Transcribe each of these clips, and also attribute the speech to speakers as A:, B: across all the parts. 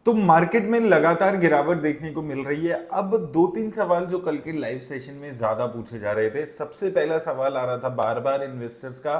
A: तो मार्केट में लगातार गिरावट देखने को मिल रही है। अब दो तीन सवाल जो कल के लाइव सेशन में ज्यादा पूछे जा रहे थे। सबसे पहला सवाल आ रहा था बार बार इन्वेस्टर्स का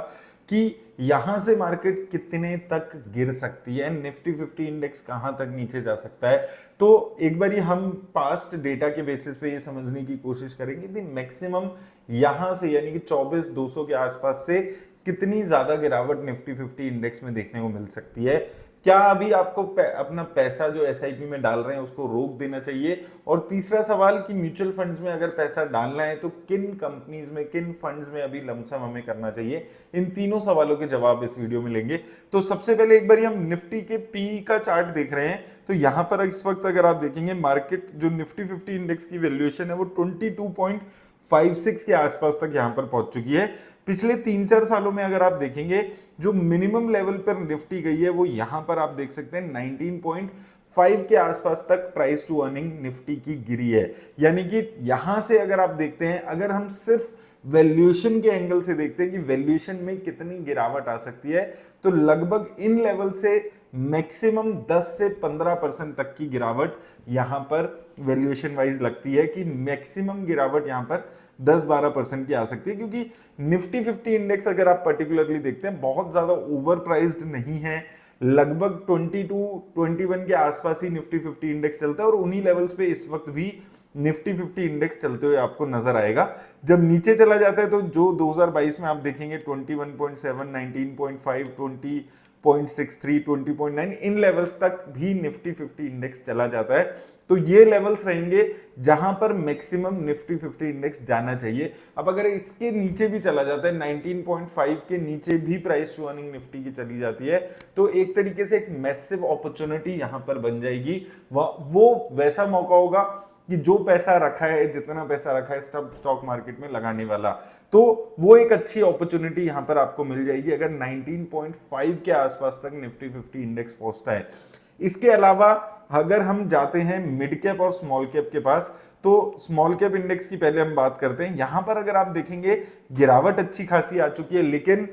A: कि यहां से मार्केट कितने तक गिर सकती है, निफ्टी 50 इंडेक्स कहां तक नीचे जा सकता है। तो एक बार हम पास्ट डेटा के बेसिस पे ये समझने की कोशिश करेंगे कि मैक्सिमम यहां से यानी कि 24,200 के आसपास से कितनी ज्यादा गिरावट निफ्टी 50 इंडेक्स में देखने को मिल सकती है। क्या अभी आपको अपना पैसा जो एसआईपी में डाल रहे हैं उसको रोक देना चाहिए। और तीसरा सवाल कि म्यूचुअल फंड्स में अगर पैसा डालना है तो किन कंपनीज में, किन फंड्स में अभी लमसम हमें करना चाहिए। इन तीनों सवालों के जवाब इस वीडियो में लेंगे। तो सबसे पहले एक बार हम निफ्टी के पी का चार्ट देख रहे हैं। तो यहां पर इस वक्त अगर आप देखेंगे मार्केट जो निफ्टी 50 इंडेक्स की वैल्यूएशन है वो 22.56 के आसपास तक यहां पर पहुंच चुकी है। पिछले 3-4 सालों में अगर आप देखेंगे जो मिनिमम लेवल पर निफ्टी गई है वो यहां पर आप देख सकते हैं 19.5 के आसपास तक प्राइस टू अर्निंग निफ्टी की गिरी है। यानी कि यहां से अगर आप देखते हैं, अगर हम सिर्फ वैल्यूएशन के एंगल से देखते हैं कि वैल्यूएशन में कितनी गिरावट आ सकती है, तो लगभग इन लेवल से मैक्सिमम 10 से 15% तक की गिरावट यहां पर वैल्यूएशन वाइज लगती है कि मैक्सिमम गिरावट यहां पर 10-12% की आ सकती है। क्योंकि निफ्टी 50 इंडेक्स अगर आप पर्टिकुलरली देखते हैं बहुत ज्यादा ओवर प्राइस्ड नहीं है। लगभग 22-21 के आसपास ही निफ्टी 50 इंडेक्स चलता है और उन्हीं लेवल्स पे इस वक्त भी निफ्टी 50 इंडेक्स चलते हुए आपको नजर आएगा। जब नीचे चला जाता है तो जो 2022 में आप देखेंगे 21.7, 19.5, 20.63, 20.9 इन लेवल्स तक भी निफ्टी 50 इंडेक्स चला जाता है। तो ये लेवल्स रहेंगे जहां पर मैक्सिमम निफ्टी 50 इंडेक्स जाना चाहिए। अब अगर इसके नीचे भी चला जाता है, 19.5 के नीचे भी प्राइस टू अर्निंग निफ्टी की चली जाती है, तो एक तरीके से एक मैसिव अपॉर्चुनिटी यहां पर बन जाएगी। वो वैसा मौका होगा कि जो पैसा रखा है, जितना पैसा रखा है स्टॉक मार्केट में लगाने वाला, तो वो एक अच्छी अपॉर्चुनिटी यहां पर आपको मिल जाएगी अगर 19.5 के आसपास तक निफ्टी 50 इंडेक्स पहुंचता है। इसके अलावा अगर हम जाते हैं मिड कैप और स्मॉल कैप के पास, तो स्मॉल कैप इंडेक्स की पहले हम बात करते हैं। यहां पर अगर आप देखेंगे गिरावट अच्छी खासी आ चुकी है, लेकिन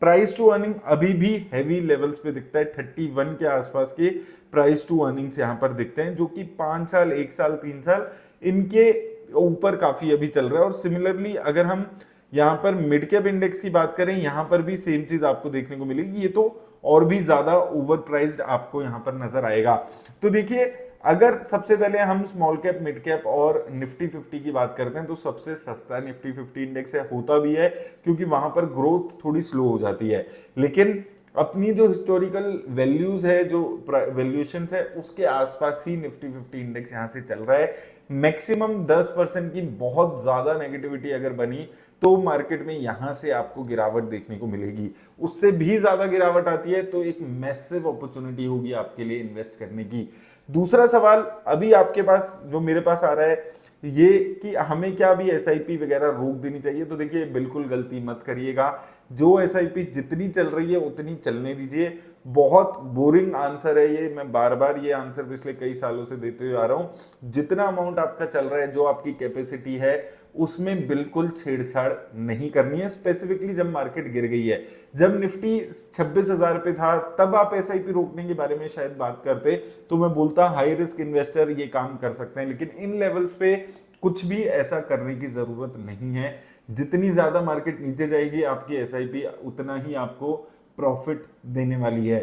A: प्राइस टू अर्निंग अभी भी हैवी लेवल्स पे दिखता है। 31 के आसपास के प्राइस टू अर्निंग्स यहां पर दिखते हैं, जो कि 5 साल, 1 साल, 3 साल इनके ऊपर काफी अभी चल रहा है। और सिमिलरली अगर हम यहां पर मिड कैप इंडेक्स की बात करें, यहां पर भी सेम चीज आपको देखने को मिलेगी। ये तो और भी ज्यादा ओवर प्राइस्ड आपको यहां पर नजर आएगा। तो देखिए, अगर सबसे पहले हम स्मॉल कैप, मिड कैप और निफ्टी 50 की बात करते हैं तो सबसे सस्ता निफ्टी 50 इंडेक्स है, होता भी है क्योंकि वहां पर ग्रोथ थोड़ी स्लो हो जाती है। लेकिन अपनी जो हिस्टोरिकल वैल्यूज है, जो वैल्यूएशन है, उसके आसपास ही निफ्टी 50 इंडेक्स यहां से चल रहा है। मैक्सिमम 10% की बहुत ज्यादा नेगेटिविटी अगर बनी तो मार्केट में यहां से आपको गिरावट देखने को मिलेगी। उससे भी ज्यादा गिरावट आती है तो एक मैसिव अपॉर्चुनिटी होगी आपके लिए इन्वेस्ट करने की। दूसरा सवाल अभी आपके पास जो मेरे पास आ रहा है ये कि हमें क्या भी एसआईपी वगैरह रोक देनी चाहिए। तो देखिए, बिल्कुल गलती मत करिएगा। जो एसआईपी जितनी चल रही है उतनी चलने दीजिए। बहुत बोरिंग आंसर है ये, मैं बार बार ये आंसर पिछले कई सालों से देते हुए आ रहा हूं। जितना अमाउंट आपका चल रहा है, जो आपकी कैपेसिटी है, उसमें बिल्कुल छेड़छाड़ नहीं करनी है। स्पेसिफिकली जब मार्केट गिर गई है, जब निफ्टी 26,000 पे था, तब आप एसआईपी रोकने के बारे में शायद बात करते तो मैं बोलता हाई रिस्क इन्वेस्टर ये काम कर सकते हैं। लेकिन इन लेवल्स पे कुछ भी ऐसा करने की जरूरत नहीं है। जितनी ज्यादा मार्केट नीचे जाएगी आपकी एसआईपी उतना ही आपको प्रॉफिट देने वाली है।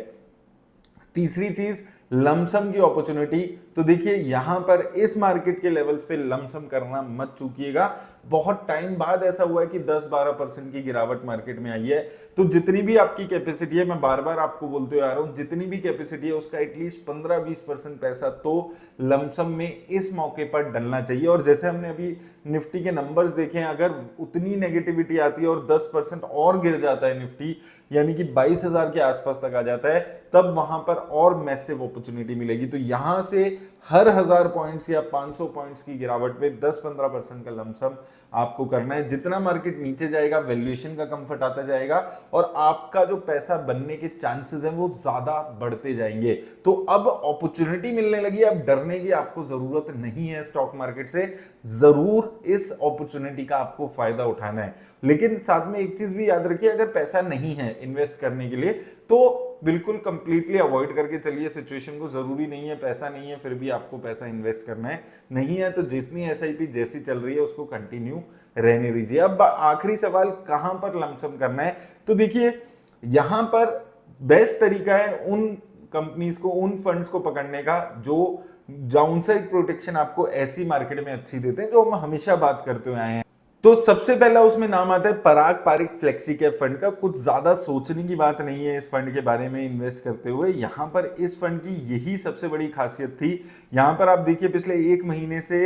A: तीसरी चीज, लमसम की अपॉर्चुनिटी। तो देखिए, यहां पर इस मार्केट के लेवल्स पे लमसम करना मत चूकिएगा। बहुत टाइम बाद ऐसा हुआ है कि 10-12% की गिरावट मार्केट में आई है। तो जितनी भी आपकी कैपेसिटी है, मैं बार बार आपको बोलते हुए आ रहा हूं, जितनी भी कैपेसिटी है उसका एटलीस्ट 15-20% पैसा तो लमसम में इस मौके पर डलना चाहिए। और जैसे हमने अभी निफ्टी के नंबर्स देखे हैं, अगर उतनी नेगेटिविटी आती है और 10% और गिर जाता है निफ्टी, यानी कि 22,000 के आसपास तक आ जाता है, तब वहां पर और मैसिव अपॉर्चुनिटी मिलेगी। तो यहां से हर 1000 पॉइंट्स या 500 पॉइंट्स की गिरावट पे 10-15% का लमसम आपको करना है। जितना मार्केट नीचे जाएगा वैल्यूएशन का कंफर्ट आता जाएगा और आपका जो पैसा बनने के चांसेस हैं वो ज्यादा बढ़ते जाएंगे। तो अब अपॉर्चुनिटी मिलने लगी, अब डरने की आपको जरूरत नहीं है स्टॉक मार्केट से। जरूर इस अपॉर्चुनिटी का आपको फायदा उठाना है। लेकिन साथ में एक चीज भी याद रखिए, अगर पैसा नहीं है इन्वेस्ट करने के लिए तो बिल्कुल कंप्लीटली अवॉइड करके चलिए सिचुएशन को। जरूरी नहीं है, पैसा नहीं है फिर भी आपको पैसा इन्वेस्ट करना है, नहीं है तो जितनी एसआईपी जैसी चल रही है उसको कंटिन्यू रहने दीजिए। अब आखिरी सवाल, कहां पर लमसम करना है? तो देखिए यहां पर बेस्ट तरीका है उन कंपनीज को, उन फंड्स को पकड़ने का जो डाउनसाइड प्रोटेक्शन आपको ऐसी मार्केट में अच्छी देते हैं, जो हम हमेशा बात करते हुए आए हैं। तो सबसे पहला उसमें नाम आता है पराग पारिक फ्लेक्सी कैप फंड का। कुछ ज्यादा सोचने की बात नहीं है इस फंड के बारे में इन्वेस्ट करते हुए। यहां पर इस फंड की यही सबसे बड़ी खासियत थी। यहां पर आप देखिए पिछले 1 महीने से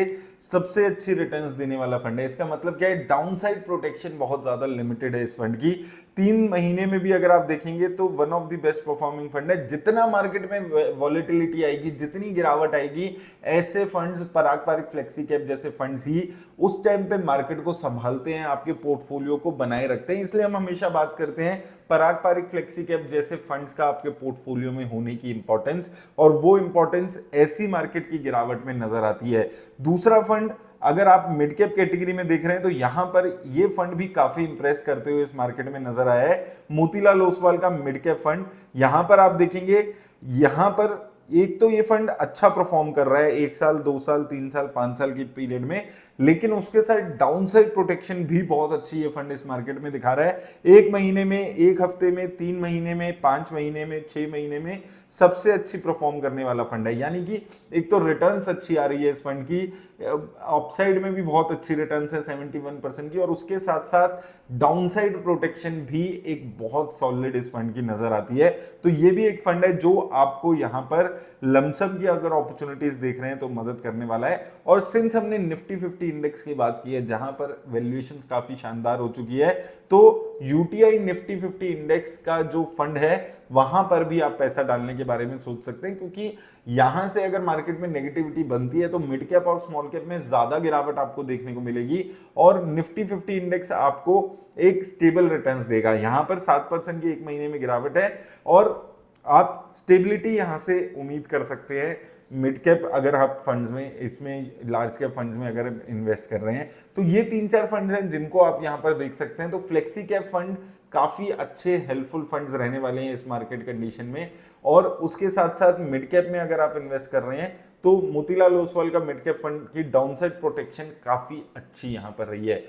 A: सबसे अच्छी रिटर्न्स देने वाला फंड है। इसका मतलब क्या है? डाउनसाइड प्रोटेक्शन बहुत ज्यादा लिमिटेड है इस फंड की। 3 महीने में भी अगर आप देखेंगे तो one of the best performing fund है। जितना मार्केट में वॉलेटिलिटी आएगी, जितनी गिरावट आएगी, ऐसे फंड्स, पराग पारिक फ्लेक्सी कैप जैसे फंड्स ही उस टाइम पे मार्केट को संभालते हैं, आपके पोर्टफोलियो को बनाए रखते हैं। इसलिए हम हमेशा बात करते हैं पराग पारिक फ्लेक्सी कैप जैसे फंड्स का आपके पोर्टफोलियो में होने की इंपॉर्टेंस, और वो इंपॉर्टेंस ऐसी मार्केट की गिरावट में नजर आती है। दूसरा फंड अगर आप मिड कैप कैटेगरी में देख रहे हैं तो यहां पर ये फंड भी काफी इंप्रेस करते हुए इस मार्केट में नजर आया है, मोतीलाल ओसवाल का मिड कैप फंड। यहां पर आप देखेंगे, यहां पर एक तो ये फंड अच्छा परफॉर्म कर रहा है 1 साल, 2 साल, 3 साल, 5 साल की पीरियड में, लेकिन उसके साथ डाउनसाइड प्रोटेक्शन भी बहुत अच्छी ये फंड इस मार्केट में दिखा रहा है। 1 महीने में, 1 हफ्ते में, 3 महीने में, 5 महीने में, 6 महीने में सबसे अच्छी परफॉर्म करने वाला फंड है। यानी कि एक तो रिटर्न्स अच्छी आ रही है इस फंड की, अपसाइड में भी बहुत अच्छी रिटर्न्स है 71% की, और उसके साथ साथ डाउनसाइड प्रोटेक्शन भी एक बहुत सॉलिड इस फंड की नजर आती है। तो ये भी एक फंड है जो आपको यहां पर लमसम की अगर अपॉर्चुनिटीज देख रहे हैं तो मदद करने वाला है। और सिंस हमने निफ्टी 50 इंडेक्स की बात की है जहां पर वैल्यूएशंस काफी शानदार हो चुकी है, तो यूटीआई निफ्टी 50 इंडेक्स का जो फंड है वहां पर भी आप पैसा डालने के बारे में सोच सकते हैं, क्योंकि यहां से अगर मार्केट में नेगेटिविटी बनती है तो मिड कैप और स्मॉल कैप में ज्यादा गिरावट आपको देखने को मिलेगी, और निफ्टी 50 इंडेक्स आपको एक स्टेबल रिटर्न्स देगा। यहां पर 7% की 1 महीने में गिरावट है, और आप स्टेबिलिटी यहां से उम्मीद कर सकते हैं। मिड कैप अगर आप फंड्स में, इसमें लार्ज कैप फंड्स में अगर इन्वेस्ट कर रहे हैं तो ये 3-4 फंड्स हैं जिनको आप यहां पर देख सकते हैं। तो फ्लेक्सी कैप फंड काफी अच्छे हेल्पफुल फंड्स रहने वाले हैं इस मार्केट कंडीशन में, और उसके साथ साथ मिड कैप में अगर आप इन्वेस्ट कर रहे हैं तो मोतीलाल ओसवाल का मिड कैप फंड की डाउनसाइड प्रोटेक्शन काफी अच्छी यहां पर रही है।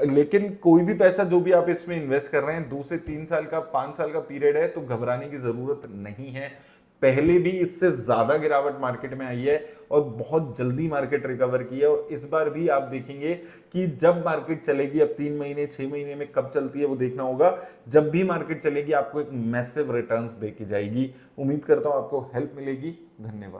A: लेकिन कोई भी पैसा जो भी आप इसमें इन्वेस्ट कर रहे हैं, 2 से 3 साल का, 5 साल का पीरियड है, तो घबराने की जरूरत नहीं है। पहले भी इससे ज्यादा गिरावट मार्केट में आई है और बहुत जल्दी मार्केट रिकवर की है, और इस बार भी आप देखेंगे कि जब मार्केट चलेगी, अब 3 महीने 6 महीने में कब चलती है वो देखना होगा, जब भी मार्केट चलेगी आपको एक मैसिव रिटर्न्स देके जाएगी। उम्मीद करता हूं आपको हेल्प मिलेगी। धन्यवाद।